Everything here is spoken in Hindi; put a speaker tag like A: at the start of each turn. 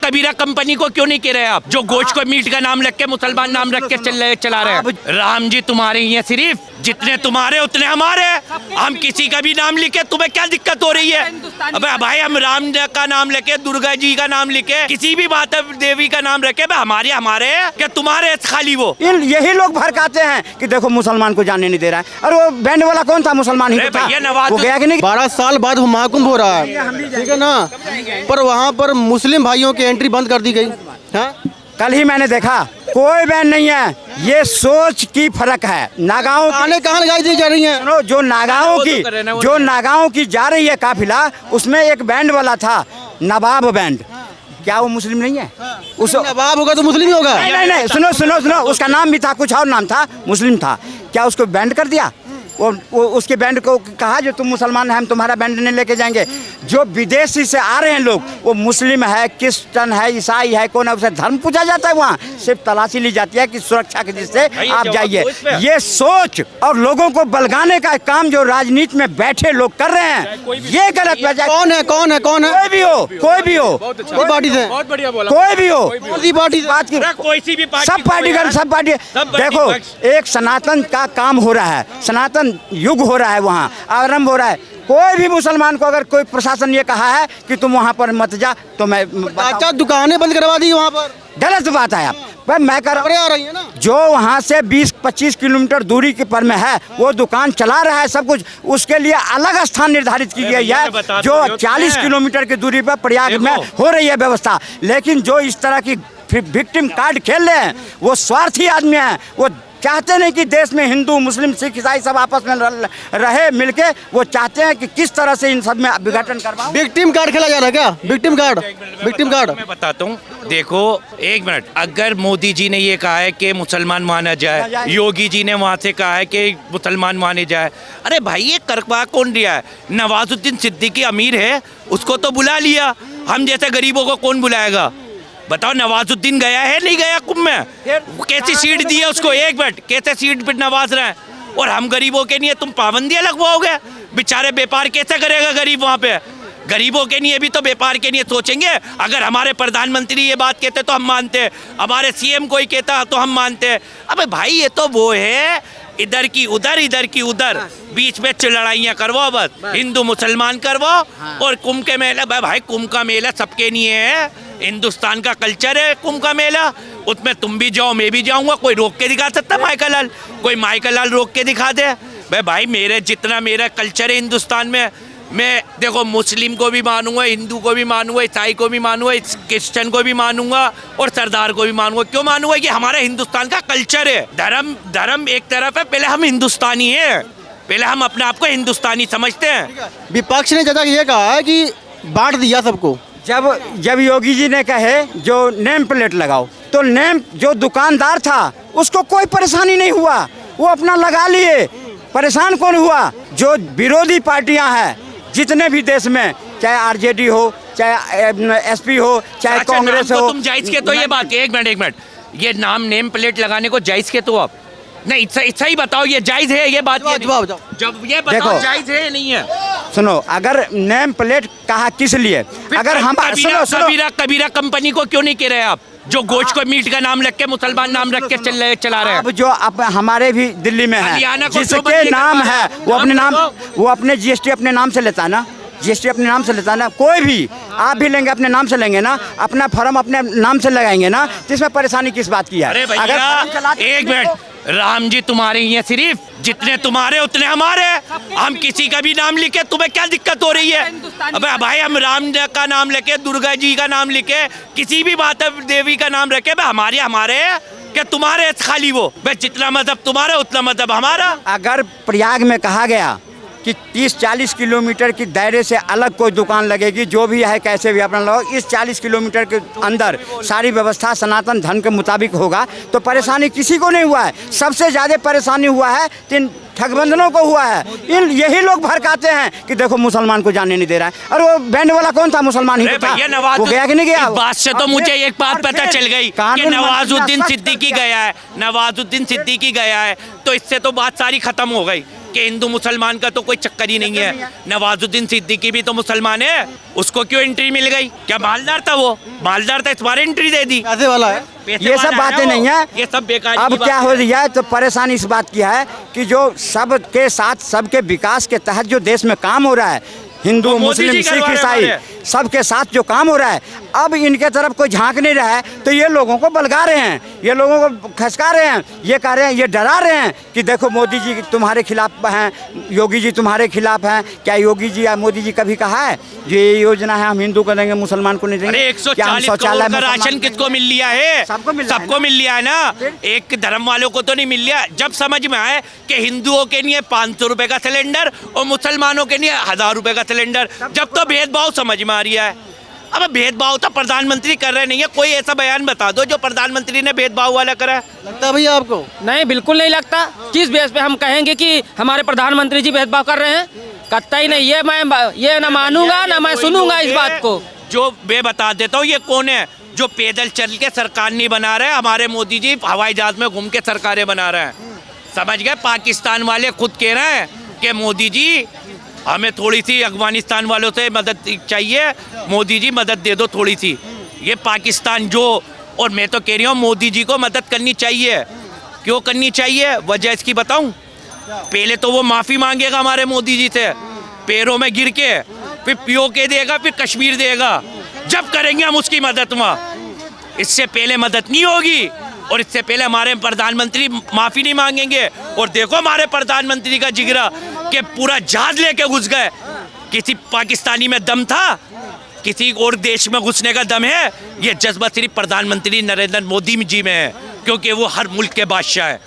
A: कबीरा कंपनी को क्यों नहीं कह रहे आप, जो गोश्त को मीट का नाम रख के मुसलमान नाम रख के चला रहे हैं। राम जी तुम्हारे ही हैं, सिर्फ जितने तुम्हारे उतने हमारे। हम किसी का भी नाम लिखे, तुम्हें क्या दिक्कत हो रही है? अबे भाई हम राम का नाम लेके, दुर्गा जी का नाम लिखे, किसी भी माता देवी का नाम रखे, हमारे हमारे क्या तुम्हारे खाली वो
B: यही लोग भड़काते हैं कि देखो मुसलमान को जाने नहीं दे रहा है। और वो बैंड वाला कौन था? मुसलमान ही था। वो गया कि नहीं?
C: 12 साल बाद महाकुंभ हो रहा है, ठीक है ना, पर वहाँ पर मुस्लिम भाइयों की एंट्री बंद कर दी गई। हाँ,
B: कल ही मैंने देखा, कोई बैन नहीं है। ये सोच की फर्क है। नागाओं
C: आने कहाँ लगाई दी जा रही है?
B: सुनो, जो नागाओं की जा रही है काफिला, उसमें एक बैंड वाला था, नवाब बैंड। क्या वो मुस्लिम नहीं है? उस
C: नवाब होगा तो मुस्लिम ही होगा।
B: नहीं, सुनो, उसका नाम भी था, कुछ और नाम था, मुस्लिम था। क्या उसको बैंड कर दिया? वो उसके बैंड को कहा जो तुम मुसलमान हैं, हम तुम्हारा बैंड नहीं लेके जाएंगे। जो विदेशी से आ रहे हैं लोग, वो मुस्लिम है, क्रिश्चन है, ईसाई है, कौन है, उसे धर्म पूजा जाता है। वहाँ सिर्फ तलाशी ली जाती है कि सुरक्षा की दृष्टि से आप जाइए। ये सोच और लोगों को बलगाने का काम जो राजनीति में बैठे लोग कर रहे हैं, ये गलत वजह।
C: कौन है?
B: कोई भी हो, कोई भी हो,
C: पार्टी से,
B: कोई भी हो, बात की सब पार्टी। देखो, एक सनातन का काम हो रहा है, सनातन युग हो रहा है, वहाँ आरंभ हो रहा है। कोई भी मुसलमान को अगर कोई प्रशासन ये कहा है कि तुम वहाँ पर मत जा, तो मैं
C: अच्छा दुकानें बंद करवा दी वहाँ पर,
B: गलत बात है। आप मैं कर
C: आ रही है ना,
B: जो वहाँ से 20-25 किलोमीटर दूरी के पर में है, वो दुकान चला रहा है सब कुछ, उसके लिए अलग स्थान निर्धारित की गई है, जो 40 किलोमीटर की दूरी पर प्रयाग में हो रही है व्यवस्था। लेकिन जो इस तरह की विक्टिम कार्ड खेल रहे हैं, वो स्वार्थी आदमी हैं। वो चाहते नहीं कि देश में हिंदू, मुस्लिम, सिख, ईसाई सब आपस में रहे मिलके। वो चाहते हैं कि किस तरह से इन सब में विघटन करवाओ।
C: विक्टिम कार्ड खेला जा रहा है क्या? विक्टिम कार्ड
A: मैं बताता हूँ। देखो एक मिनट, अगर मोदी जी ने ये कहा है कि मुसलमान माना जाए, योगी जी ने वहाँ से कहा है कि मुसलमान माने जाए, अरे भाई ये करवा कौन दिया है? नवाजुद्दीन सिद्दीकी अमीर है, उसको तो बुला लिया, हम जैसे गरीबों को कौन बुलाएगा? बताओ, नवाजुद्दीन गया है नहीं गया कुंभ में? कैसी सीट दी है उसको? एक मिनट, कैसे सीट पर नवाज रहे हैं? और हम गरीबों के लिए तुम पाबंदियां लगवाओगे? बेचारे व्यापार कैसे करेगा गरीब वहाँ पे? गरीबों के लिए भी तो व्यापार के लिए सोचेंगे। अगर हमारे प्रधानमंत्री ये बात कहते तो हम मानते, हमारे सीएम कोई कहता तो हम मानते। अबे भाई ये तो वो है, इधर की उधर, बीच में लड़ाइयाँ करवाओ, बस हिंदू मुसलमान करवाओ। और कुंभ के मेला, भाई कुंभ का मेला सबके लिए है, हिंदुस्तान का कल्चर है कुंभ का मेला, उसमें तुम भी जाओ, मैं भी जाऊंगा। कोई रोक के दिखा सकता? माइकल लाल रोक के दिखा दे? भाई मेरे जितना मेरा कल्चर है हिंदुस्तान में, मैं देखो मुस्लिम को भी मानूंगा, हिंदू को भी मानूंगा, ईसाई को भी मानूंगा, क्रिश्चियन को भी मानूंगा और सरदार को भी मानूंगा। क्यों मानूंगा? ये हमारा हिंदुस्तान का कल्चर है। धर्म एक तरफ है, पहले हम हिंदुस्तानी है, पहले हम अपने आप को हिंदुस्तानी समझते हैं।
C: विपक्ष ने जगह ये कहा है कि बांट दिया सबको।
B: जब योगी जी ने कहे जो नेम प्लेट लगाओ, तो नेम जो दुकानदार था उसको कोई परेशानी नहीं हुआ, वो अपना लगा लिए। परेशान कौन हुआ? जो विरोधी पार्टियां हैं जितने भी देश में, चाहे आरजेडी हो, चाहे एसपी हो, चाहे कांग्रेस हो।
A: तुम जायज के तो ये बात, एक मिनट, ये नेम प्लेट लगाने को जायज के तो आप नहीं, सही बताओ, ये जायज है ये बात? जब ये बताओ जायज है नहीं है?
B: सुनो, अगर नेम प्लेट कहा किस लिए? अगर हम
A: कबीरा कंपनी को क्यों नहीं कह रहे आप, जो गोश्त को मीट का नाम रख के मुसलमान नाम रख के चला रहे हैं?
B: अब जो हमारे भी दिल्ली में है, जिसके नाम है, वो अपने जीएसटी अपने नाम से लेता है ना, जीएसटी अपने नाम से लेता है ना। कोई भी आप भी लेंगे अपने नाम से लेंगे ना, अपना फॉर्म अपने नाम से लगाएंगे ना, तो इसमें परेशानी किस बात की है?
A: अगर एक मिनट, राम जी तुम्हारे ही हैं, सिर्फ जितने तुम्हारे उतने हमारे। हम किसी का भी नाम लिखे, तुम्हें क्या दिक्कत हो रही है? अबे भाई हम राम का नाम लेके, दुर्गा जी का नाम लिखे, किसी भी माता देवी का नाम रखे, हमारे क्या तुम्हारे खाली वो? जितना मजहब तुम्हारा उतना मजहब हमारा।
B: अगर प्रयाग में कहा गया कि 30-40 किलोमीटर की दायरे से अलग कोई दुकान लगेगी, जो भी है कैसे भी अपना लोग, इस 40 किलोमीटर के अंदर सारी व्यवस्था सनातन धर्म के मुताबिक होगा, तो परेशानी किसी को नहीं हुआ है। सबसे ज़्यादा परेशानी हुआ है ठगबंधनों को हुआ है। यही लोग भड़काते हैं कि देखो मुसलमान को जाने नहीं दे रहा है। और वो बैंड वाला कौन था? मुसलमान ही था। वो गया कि नहीं गया?
A: इस बात से तो मुझे एक बात पता चल गई कि नवाजुद्दीन सिद्दीकी गया है, तो इससे तो बात सारी खत्म हो गई। कि हिंदू मुसलमान का तो कोई चक्कर ही नहीं है। नवाजुद्दीन सिद्दीकी भी तो मुसलमान है, उसको क्यों एंट्री मिल गई? क्या मालदार था वो? मालदार था, इस बार एंट्री दे दी।
C: पैसे वाला है।
B: ये सब बातें नहीं है,
A: ये सब बेकार।
B: अब क्या हो रहा है तो परेशानी इस बात की है कि जो सबके साथ सबके विकास के तहत जो देश में काम हो रहा है, हिंदू
A: वो मोदी
B: मुस्लिम
A: जी
B: सिख
A: करवा
B: ईसाई
A: रहे हैं।
B: सबके साथ जो काम हो रहा है, अब इनके तरफ कोई झांक नहीं रहा है तो ये लोगों को बलगा रहे हैं, ये लोगों को खसका रहे हैं, ये कह रहे हैं, ये डरा रहे हैं कि देखो मोदी जी तुम्हारे खिलाफ हैं, योगी जी तुम्हारे खिलाफ हैं। क्या योगी जी या मोदी जी कभी कहा है ये योजना है हम हिंदू को देंगे मुसलमान को नहीं देंगे?
A: अरे
B: क्या हम
A: 140
B: शौचालय
A: करोड़ का
B: मुसलमान
A: राशन
B: को
A: किसको मिल लिया है?
B: सबको मिल रहा है
A: सबको मिल लिया है ना। एक धर्म वालों को तो नहीं मिल लिया। जब समझ में आए कि हिंदुओं के लिए 500 रुपए का सिलेंडर और मुसलमानों के लिए 1000 रुपए का सिलेंडर, जब तो भेदभाव समझ में आ रहा है। अब भेदभाव तो प्रधानमंत्री कर रहे नहीं है। कोई ऐसा बयान बता दो जो प्रधानमंत्री ने भेदभाव वाला करा है।
C: लगता है भैया आपको?
D: नहीं, बिल्कुल नहीं लगता। किस बेस पे हम कहेंगे कि हमारे प्रधानमंत्री जी भेदभाव कर रहे हैं? कतई नहीं। ये ना मानूंगा ना मैं सुनूंगा इस बात को।
A: जो मैं बता देता हूँ, ये कौन है जो पैदल चल के सरकार नहीं बना रहे? हमारे मोदी जी हवाई जहाज में घूम के सरकारें बना रहे हैं। समझ गए? पाकिस्तान वाले खुद कह रहे हैं कि मोदी जी हमें थोड़ी सी अफगानिस्तान वालों से मदद चाहिए, मोदी जी मदद दे दो थोड़ी सी। ये पाकिस्तान जो, और मैं तो कह रही हूँ मोदी जी को मदद करनी चाहिए। क्यों करनी चाहिए? वजह इसकी बताऊं? पहले तो वो माफ़ी मांगेगा हमारे मोदी जी से पैरों में गिर के, फिर POK देगा, फिर कश्मीर देगा। जब करेंगे हम उसकी मदद वहाँ। इससे पहले मदद नहीं होगी और इससे पहले हमारे प्रधानमंत्री माफ़ी नहीं मांगेंगे। और देखो हमारे प्रधानमंत्री का जिगरा कि पूरा जहाज लेके घुस गए। किसी पाकिस्तानी में दम था? किसी और देश में घुसने का दम है? ये जज्बा सिर्फ प्रधानमंत्री नरेंद्र मोदी जी में है, क्योंकि वो हर मुल्क के बादशाह है।